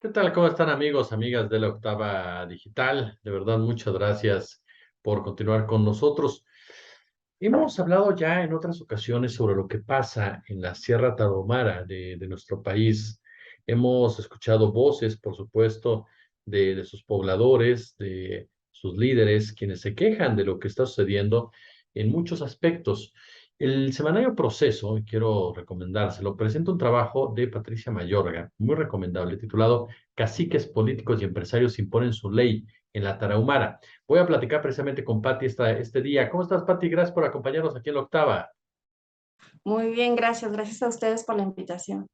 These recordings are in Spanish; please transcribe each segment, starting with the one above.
¿Qué tal? ¿Cómo están amigos, amigas de la Octava Digital? De verdad, muchas gracias por continuar con nosotros. Hemos hablado ya en otras ocasiones sobre lo que pasa en la Sierra Tarahumara de nuestro país. Hemos escuchado voces, por supuesto, de sus pobladores, de sus líderes, quienes se quejan de lo que está sucediendo en muchos aspectos. El semanario Proceso, y quiero recomendárselo, presenta un trabajo de Patricia Mayorga, muy recomendable, titulado Caciques políticos y empresarios imponen su ley en la Tarahumara. Voy a platicar precisamente con Patti este día. ¿Cómo estás, Patti? Gracias por acompañarnos aquí en la Octava. Muy bien, gracias. Gracias a ustedes por la invitación.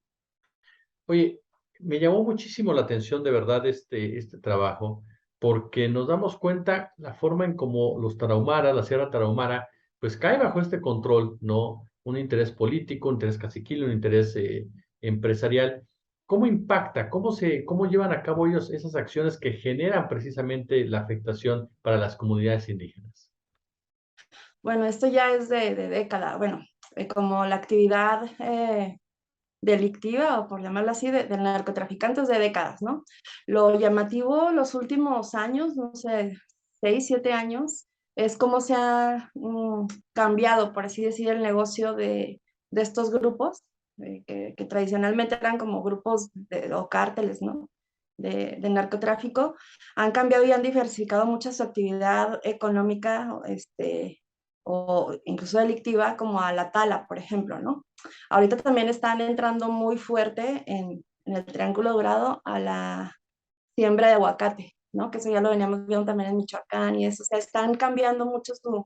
Oye, me llamó muchísimo la atención de verdad este trabajo, porque nos damos cuenta la forma en cómo los tarahumaras, la Sierra Tarahumara, pues cae bajo este control, ¿no? Un interés político, un interés caciquil, un interés empresarial. ¿Cómo impacta? ¿Cómo llevan a cabo ellos esas acciones que generan precisamente la afectación para las comunidades indígenas? Bueno, esto ya es de década. Bueno, como la actividad delictiva, o por llamarlo así, del narcotraficante es de décadas, ¿no? Lo llamativo los últimos años, no sé, 6, 7 años, es cómo se ha cambiado, por así decir, el negocio de estos grupos, que tradicionalmente eran como grupos o cárteles, ¿no? De narcotráfico, han cambiado y han diversificado mucho su actividad económica, o incluso delictiva, como a la tala, por ejemplo, ¿no? Ahorita también están entrando muy fuerte en el Triángulo Dorado a la siembra de aguacate, ¿no? Que eso ya lo veníamos viendo también en Michoacán y eso. O sea, están cambiando mucho su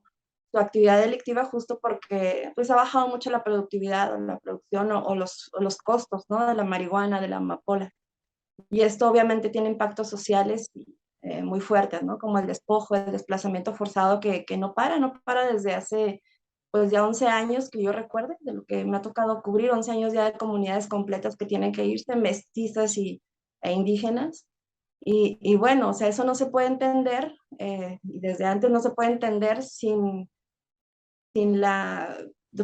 actividad delictiva justo porque pues ha bajado mucho la productividad o la producción o los costos, ¿no? De la marihuana, de la amapola. Y esto obviamente tiene impactos sociales muy fuertes, ¿no? Como el despojo, el desplazamiento forzado que no para desde hace pues ya 11 años que yo recuerde, de lo que me ha tocado cubrir, 11 años ya de comunidades completas que tienen que irse, mestizas e indígenas. Y bueno, o sea, eso no se puede entender, y desde antes no se puede entender sin la,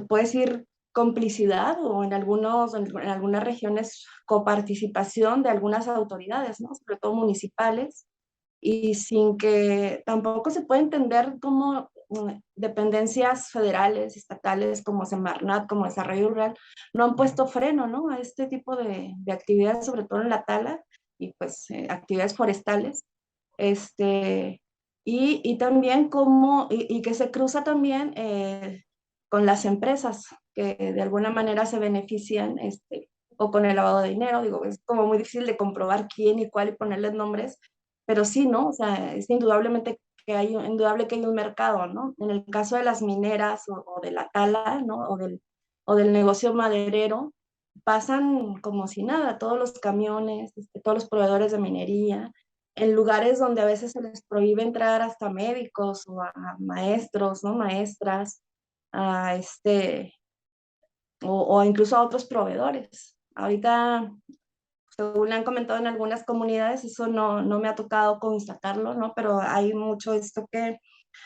puedes decir, complicidad o en algunas regiones coparticipación de algunas autoridades, ¿no? Sobre todo municipales, y sin que tampoco se puede entender como dependencias federales, estatales, como Semarnat, como Desarrollo Rural, no han puesto freno, ¿no? A este tipo de actividades, sobre todo en la tala y pues actividades forestales. Este, y también y que se cruza también con las empresas que de alguna manera se benefician, o con el lavado de dinero, digo, es como muy difícil de comprobar quién y cuál y ponerles nombres, pero sí, ¿no? O sea, es indudable que hay un mercado, ¿no? En el caso de las mineras o de la tala, ¿no? O del negocio maderero, pasan como si nada, todos los camiones, todos los proveedores de minería, en lugares donde a veces se les prohíbe entrar hasta médicos o a maestros, ¿no? Maestras, a o incluso a otros proveedores. Ahorita, según le han comentado en algunas comunidades, eso no me ha tocado constatarlo, ¿no? Pero hay mucho esto que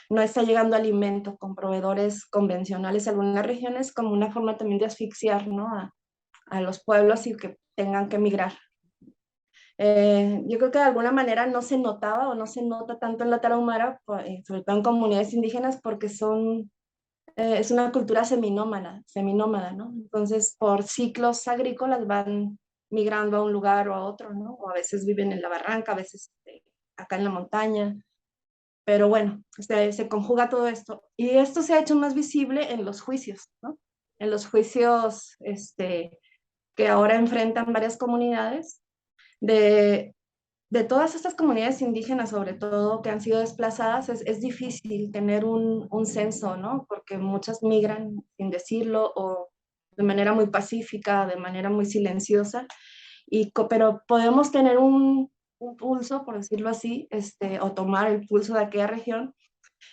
no está llegando alimento con proveedores convencionales en algunas regiones como una forma también de asfixiar, ¿no? A los pueblos y que tengan que emigrar. Yo creo que de alguna manera no se notaba o no se nota tanto en la Tarahumara, sobre todo en comunidades indígenas, porque es una cultura seminómada, ¿no? Entonces, por ciclos agrícolas van migrando a un lugar o a otro, ¿no? O a veces viven en la barranca, a veces acá en la montaña. Pero bueno, se conjuga todo esto. Y esto se ha hecho más visible en los juicios, ¿no? En los juicios que ahora enfrentan varias comunidades de, de todas estas comunidades indígenas, sobre todo que han sido desplazadas, es difícil tener un censo, ¿no? Porque muchas migran sin decirlo o de manera muy pacífica, de manera muy silenciosa, pero podemos tener un pulso, por decirlo así, o tomar el pulso de aquella región.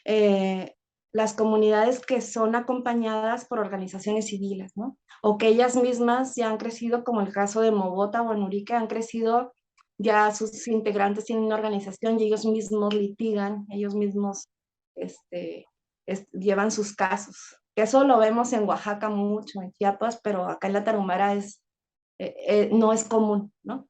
eh, las comunidades que son acompañadas por organizaciones civiles, ¿no? O que ellas mismas ya han crecido, como el caso de Mogota o Anurique, han crecido, ya sus integrantes tienen una organización y ellos mismos litigan, ellos mismos este, llevan sus casos. Eso lo vemos en Oaxaca mucho, en Chiapas, pero acá en la Tarahumara no es común, ¿no?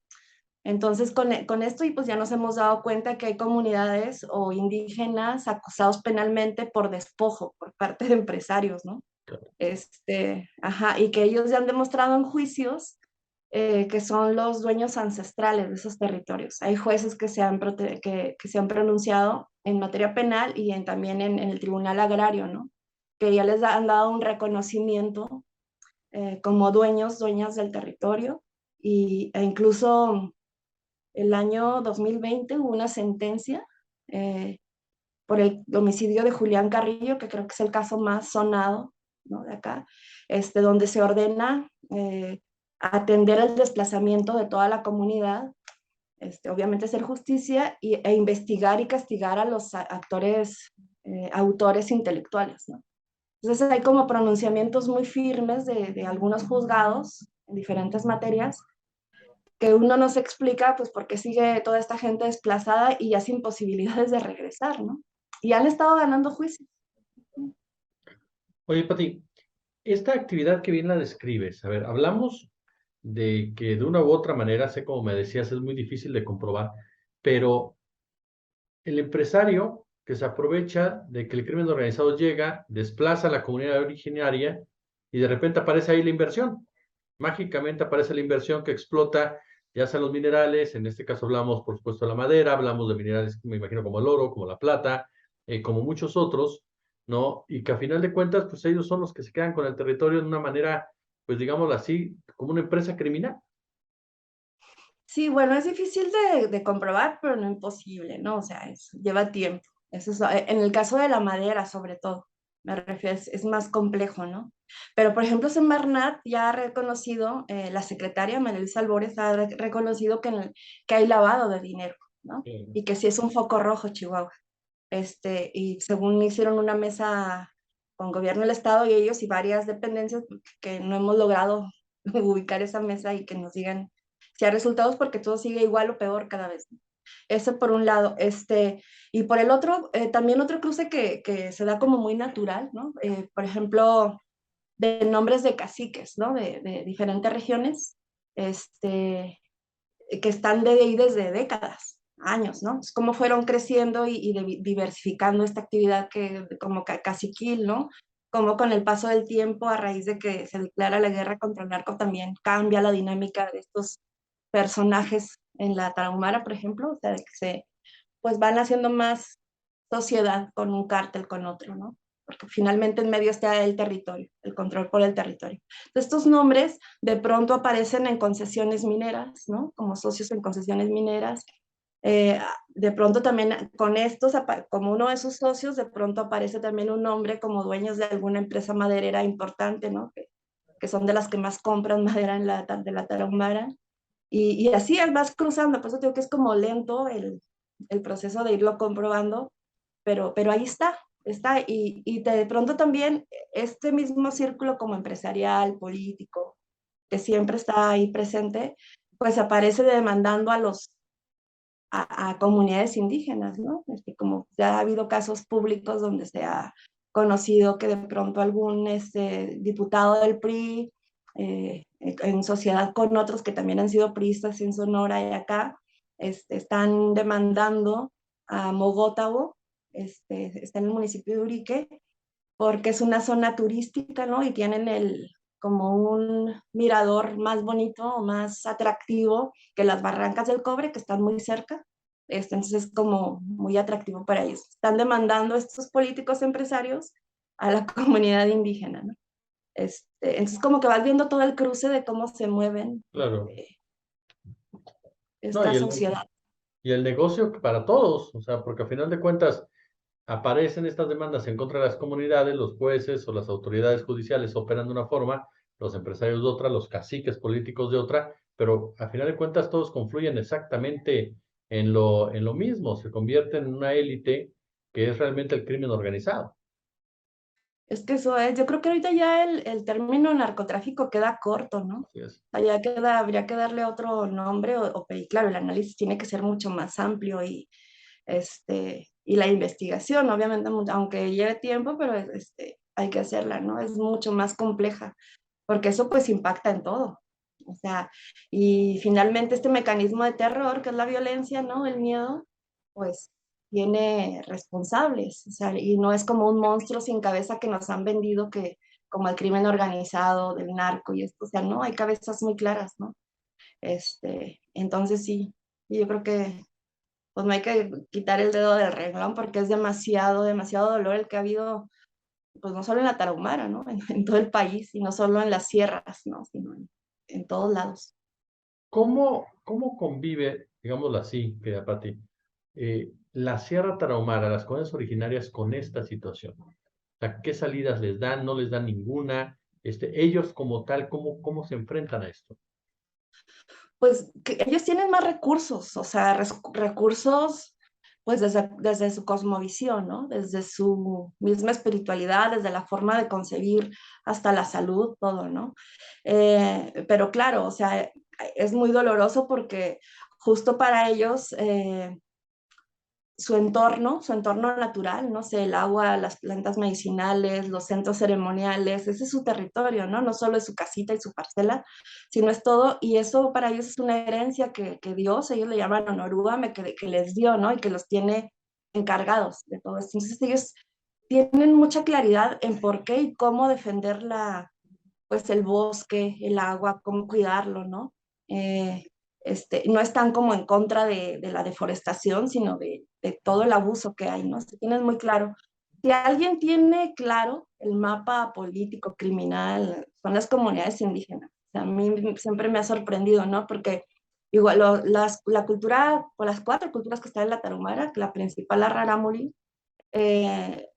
Entonces, con esto y pues ya nos hemos dado cuenta que hay comunidades o indígenas acusados penalmente por despojo por parte de empresarios, ¿no? Ajá, y que ellos ya han demostrado en juicios que son los dueños ancestrales de esos territorios. Hay jueces que que se han pronunciado en materia penal y también en el Tribunal Agrario, ¿no? Que ya han dado un reconocimiento como dueñas del territorio e incluso el año 2020 hubo una sentencia eh, por el homicidio de Julián Carrillo, que creo que es el caso más sonado, ¿no? De acá, donde se ordena atender el desplazamiento de toda la comunidad, obviamente hacer justicia e investigar y castigar a los actores, autores intelectuales, ¿no? Entonces hay como pronunciamientos muy firmes de algunos juzgados en diferentes materias que uno no se explica, pues, por qué sigue toda esta gente desplazada y ya sin posibilidades de regresar, ¿no? Y han estado ganando juicios. Oye, Pati, esta actividad que bien la describes, a ver, hablamos de que de una u otra manera, sé como me decías, es muy difícil de comprobar, pero el empresario que se aprovecha de que el crimen organizado llega, desplaza a la comunidad originaria y de repente aparece ahí la inversión. Mágicamente aparece la inversión que explota ya sean los minerales, en este caso hablamos por supuesto de la madera, hablamos de minerales, me imagino como el oro, como la plata, como muchos otros, ¿no? Y que a final de cuentas, pues ellos son los que se quedan con el territorio de una manera, pues digámoslo así, como una empresa criminal. Sí, bueno, es difícil de comprobar, pero no imposible, ¿no? O sea, lleva tiempo. Eso es, en el caso de la madera, sobre todo, me refiero, es más complejo, ¿no? Pero, por ejemplo, Semarnat ya ha reconocido, la secretaria María Luisa Albores ha reconocido que hay lavado de dinero, ¿no? Sí. Y que sí es un foco rojo, Chihuahua. Y según hicieron una mesa con gobierno del estado y ellos y varias dependencias que no hemos logrado ubicar esa mesa y que nos digan si hay resultados porque todo sigue igual o peor cada vez. Eso por un lado, y por el otro, también otro cruce que se da como muy natural, ¿no? Por ejemplo, de nombres de caciques, ¿no? De diferentes regiones, que están de ahí desde décadas, años, ¿no? Es como fueron creciendo y diversificando esta actividad que como caciquil, ¿no? Como con el paso del tiempo, a raíz de que se declara la guerra contra el narco, también cambia la dinámica de estos personajes en la Tarahumara, por ejemplo, o sea, de que pues van haciendo más sociedad con un cártel, con otro, ¿no? Porque finalmente en medio está el territorio, el control por el territorio. Entonces, estos nombres de pronto aparecen en concesiones mineras, ¿no? Como socios en concesiones mineras. De pronto también con estos, como uno de sus socios, de pronto aparece también un nombre como dueños de alguna empresa maderera importante, ¿no? Que son de las que más compran madera de la Tarahumara. Y así vas cruzando, por eso digo que es como lento el proceso de irlo comprobando, pero ahí está. Y de pronto también este mismo círculo como empresarial, político, que siempre está ahí presente, pues aparece demandando a comunidades indígenas, ¿no? Como ya ha habido casos públicos donde se ha conocido que de pronto algún diputado del PRI, en sociedad con otros que también han sido priistas en Sonora y acá, están demandando a Mogótabo, está en el municipio de Urique, porque es una zona turística, ¿no? Y tienen como un mirador más bonito o más atractivo que las Barrancas del Cobre, que están muy cerca. Entonces es como muy atractivo para ellos. Están demandando estos políticos empresarios a la comunidad indígena, ¿no? Entonces como que vas viendo todo el cruce de cómo se mueven Claro. No, esta sociedad. y el negocio para todos, o sea, porque a final de cuentas aparecen estas demandas en contra de las comunidades, los jueces o las autoridades judiciales operan de una forma, los empresarios de otra, los caciques políticos de otra, pero a final de cuentas todos confluyen exactamente en lo mismo, se convierten en una élite que es realmente el crimen organizado. Es que eso es, yo creo que ahorita ya el término narcotráfico queda corto, ¿no? Así es. O sea, ya habría que darle otro nombre y claro, el análisis tiene que ser mucho más amplio y la investigación, obviamente, aunque lleve tiempo, pero hay que hacerla, ¿no? Es mucho más compleja, porque eso pues impacta en todo. O sea, y finalmente este mecanismo de terror, que es la violencia, ¿no? El miedo, pues tiene responsables, o sea, y no es como un monstruo sin cabeza que nos han vendido que como el crimen organizado, del narco y esto, o sea, no, hay cabezas muy claras, ¿no? Entonces sí, y yo creo que pues no hay que quitar el dedo del renglón porque es demasiado, demasiado dolor el que ha habido, pues no solo en la Tarahumara, ¿no? En todo el país y no solo en las sierras, ¿no? Sino en todos lados. ¿Cómo convive, digámoslo así, querida Pati, la Sierra Tarahumara, las comunidades originarias con esta situación? O sea, ¿qué salidas les dan? ¿No les dan ninguna? Ellos como tal, ¿cómo se enfrentan a esto? Pues que ellos tienen más recursos, o sea, recursos pues desde su cosmovisión, ¿no? Desde su misma espiritualidad, desde la forma de concebir hasta la salud, todo, ¿no? Pero claro, o sea, es muy doloroso porque justo para ellos su entorno natural, no sé, el agua, las plantas medicinales, los centros ceremoniales, ese es su territorio, ¿no? No solo es su casita y su parcela, sino es todo, y eso para ellos es una herencia que Dios, ellos le llaman Onorúame, que les dio, ¿no? Y que los tiene encargados de todo esto. Entonces ellos tienen mucha claridad en por qué y cómo defender pues el bosque, el agua, cómo cuidarlo, ¿no? Eh, no están como en contra de la deforestación, sino de todo el abuso que hay, ¿no? Se tienen muy claro. Si alguien tiene claro el mapa político, criminal, son las comunidades indígenas. O sea, a mí siempre me ha sorprendido, ¿no? Porque igual la cultura, o las 4 culturas que están en la Tarahumara, que la principal, la Rarámuri, eh,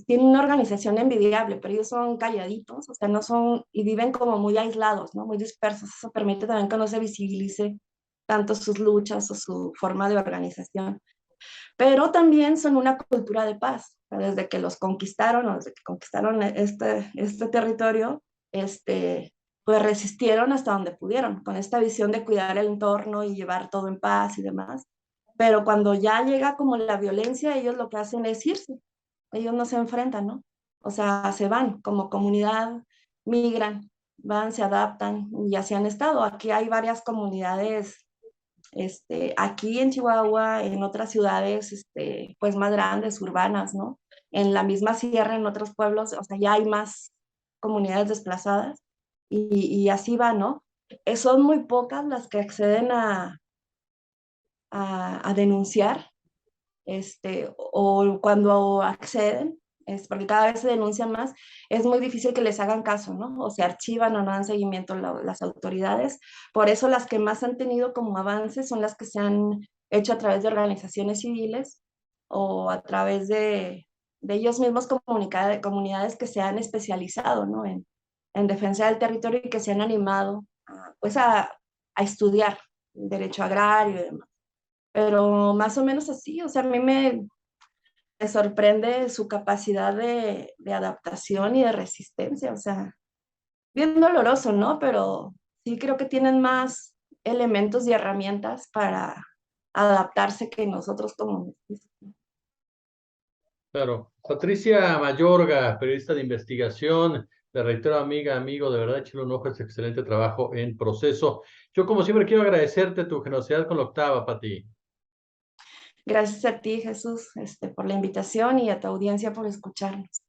tienen una organización envidiable, pero ellos son calladitos, o sea, no son, y viven como muy aislados, ¿no? Muy dispersos. Eso permite también que no se visibilice tanto sus luchas o su forma de organización. Pero también son una cultura de paz. O sea, desde que los conquistaron, o desde que conquistaron este territorio, pues resistieron hasta donde pudieron, con esta visión de cuidar el entorno y llevar todo en paz y demás. Pero cuando ya llega como la violencia, ellos lo que hacen es irse, ellos no se enfrentan, ¿no? O sea, se van como comunidad, migran, van, se adaptan y así han estado. Aquí hay varias comunidades, aquí en Chihuahua, en otras ciudades, pues más grandes, urbanas, ¿no? En la misma sierra, en otros pueblos, o sea, ya hay más comunidades desplazadas y así va, ¿no? Son muy pocas las que acceden a denunciar o cuando acceden, es porque cada vez se denuncian más, es muy difícil que les hagan caso, ¿no? O se archivan o no dan seguimiento las autoridades. Por eso las que más han tenido como avances son las que se han hecho a través de organizaciones civiles o a través de ellos mismos comunidades que se han especializado, ¿no? En defensa del territorio y que se han animado pues a estudiar el derecho agrario y demás. Pero más o menos así, o sea, a mí me sorprende su capacidad de adaptación y de resistencia, o sea, bien doloroso, ¿no? Pero sí creo que tienen más elementos y herramientas para adaptarse que nosotros como mestizos. Claro. Patricia Mayorga, periodista de investigación, te reitero, amiga, amigo, de verdad, échale un ojo a este excelente trabajo en proceso. Yo, como siempre, quiero agradecerte tu generosidad con la octava, Pati. Gracias a ti, Jesús, por la invitación y a tu audiencia por escucharnos.